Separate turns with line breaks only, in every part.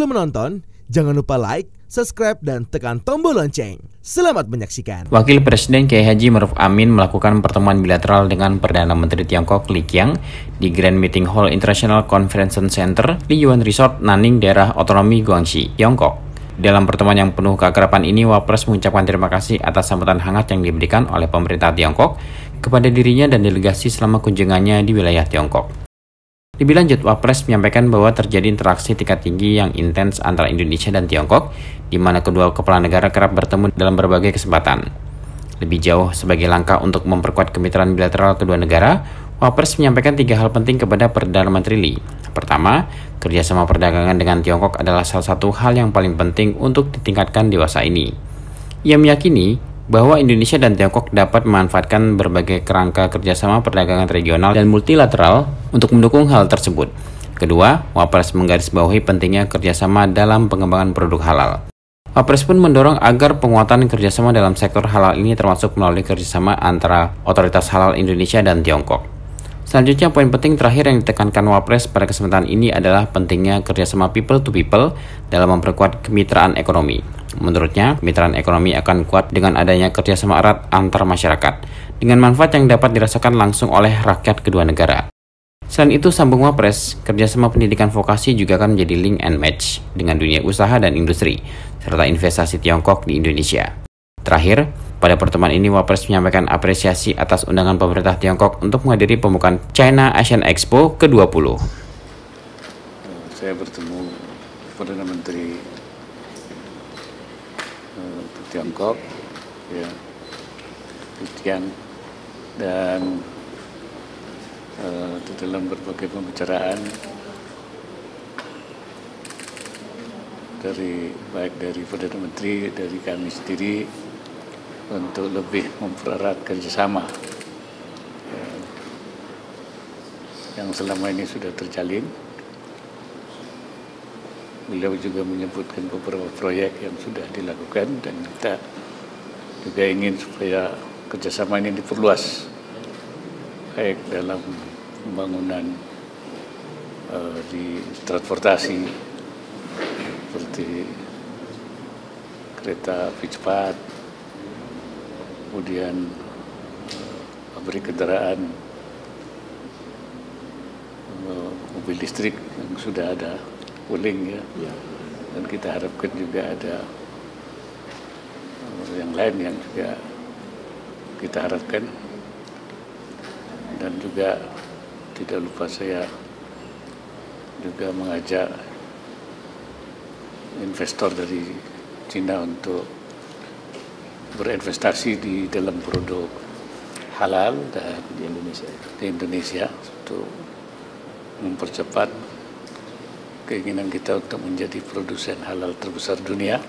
Sebelum menonton, jangan lupa like, subscribe, dan tekan tombol lonceng. Selamat menyaksikan.
Wakil Presiden Kiai Haji Maruf Amin melakukan pertemuan bilateral dengan Perdana Menteri Tiongkok Li Qiang di Grand Meeting Hall International Convention Center di Yuan Resort, Nanning, daerah otonomi Guangxi, Tiongkok. Dalam pertemuan yang penuh keakraban ini, Wapres mengucapkan terima kasih atas sambutan hangat yang diberikan oleh pemerintah Tiongkok kepada dirinya dan delegasi selama kunjungannya di wilayah Tiongkok. Lebih lanjut, Wapres menyampaikan bahwa terjadi interaksi tingkat tinggi yang intens antara Indonesia dan Tiongkok, di mana kedua kepala negara kerap bertemu dalam berbagai kesempatan. Lebih jauh, sebagai langkah untuk memperkuat kemitraan bilateral kedua negara, Wapres menyampaikan 3 hal penting kepada Perdana Menteri Li. Pertama, kerjasama perdagangan dengan Tiongkok adalah salah satu hal yang paling penting untuk ditingkatkan dewasa ini. Ia meyakini bahwa Indonesia dan Tiongkok dapat memanfaatkan berbagai kerangka kerjasama perdagangan regional dan multilateral untuk mendukung hal tersebut. Kedua, Wapres menggarisbawahi pentingnya kerjasama dalam pengembangan produk halal. Wapres pun mendorong agar penguatan kerjasama dalam sektor halal ini termasuk melalui kerjasama antara otoritas halal Indonesia dan Tiongkok. Selanjutnya, poin penting terakhir yang ditekankan Wapres pada kesempatan ini adalah pentingnya kerjasama people to people dalam memperkuat kemitraan ekonomi. Menurutnya, kemitraan ekonomi akan kuat dengan adanya kerjasama erat antar masyarakat, dengan manfaat yang dapat dirasakan langsung oleh rakyat kedua negara. Selain itu, sambung Wapres, kerjasama pendidikan vokasi juga akan menjadi link and match dengan dunia usaha dan industri, serta investasi Tiongkok di Indonesia. Terakhir, pada pertemuan ini Wapres menyampaikan apresiasi atas undangan pemerintah Tiongkok untuk menghadiri pembukaan China Asian Expo ke-20.
Saya bertemu Perdana Menteri Tiongkok, ya, Li Qiang, dan di dalam berbagai pembicaraan baik dari Perdana Menteri, dari kami sendiri, untuk lebih mempererat kerjasama yang selama ini sudah terjalin. Beliau juga menyebutkan beberapa proyek yang sudah dilakukan dan kita juga ingin supaya kerjasama ini diperluas, baik dalam pembangunan di transportasi seperti kereta api cepat, kemudian pabrik kendaraan, mobil listrik yang sudah ada Wuling, ya. Dan kita harapkan juga ada yang lain yang juga kita harapkan. Dan juga tidak lupa saya juga mengajak investor dari Cina untuk berinvestasi di dalam produk halal dan di Indonesia untuk mempercepat keinginan kita untuk menjadi produsen halal terbesar dunia,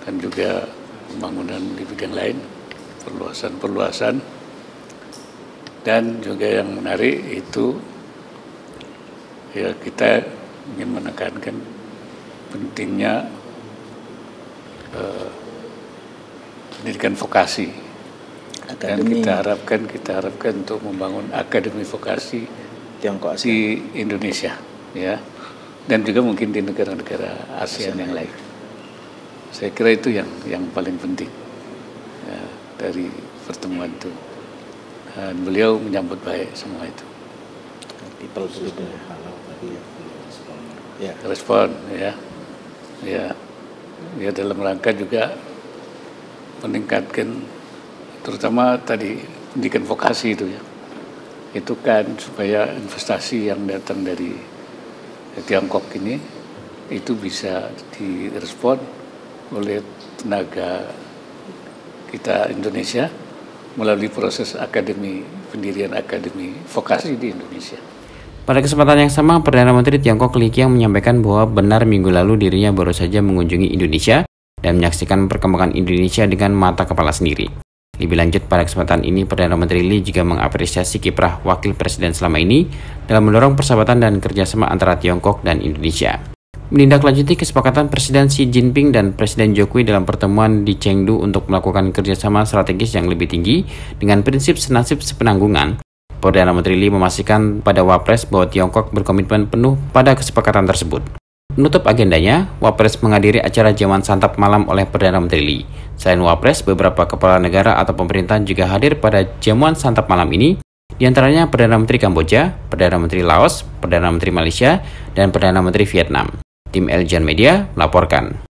dan juga pembangunan di bidang lain, perluasan, dan juga yang menarik itu ya kita ingin menekankan pentingnya pendidikan vokasi, dan kita harapkan untuk membangun akademi vokasi Tiongkok di Indonesia, ya, dan juga mungkin di negara-negara ASEAN yang lain. Saya kira itu yang paling penting ya, dari pertemuan itu, dan beliau menyambut baik semua itu. Respon, ya dalam rangka juga meningkatkan, terutama tadi pendidikan vokasi itu, ya. Itu kan supaya investasi yang datang dari Tiongkok ini itu bisa direspon oleh tenaga kita Indonesia melalui proses pendirian akademi vokasi di Indonesia.
Pada kesempatan yang sama, Perdana Menteri Tiongkok Li Qiang menyampaikan bahwa benar minggu lalu dirinya baru saja mengunjungi Indonesia dan menyaksikan perkembangan Indonesia dengan mata kepala sendiri. Lebih lanjut, pada kesempatan ini Perdana Menteri Li juga mengapresiasi kiprah Wakil Presiden selama ini dalam mendorong persahabatan dan kerjasama antara Tiongkok dan Indonesia. Menindaklanjuti kesepakatan Presiden Xi Jinping dan Presiden Jokowi dalam pertemuan di Chengdu untuk melakukan kerjasama strategis yang lebih tinggi dengan prinsip senasib sepenanggungan, Perdana Menteri Li memastikan pada Wapres bahwa Tiongkok berkomitmen penuh pada kesepakatan tersebut. Menutup agendanya, Wapres menghadiri acara jamuan santap malam oleh Perdana Menteri Lee. Selain Wapres, beberapa kepala negara atau pemerintahan juga hadir pada jamuan santap malam ini, di antaranya Perdana Menteri Kamboja, Perdana Menteri Laos, Perdana Menteri Malaysia, dan Perdana Menteri Vietnam. Tim Eljan Media melaporkan.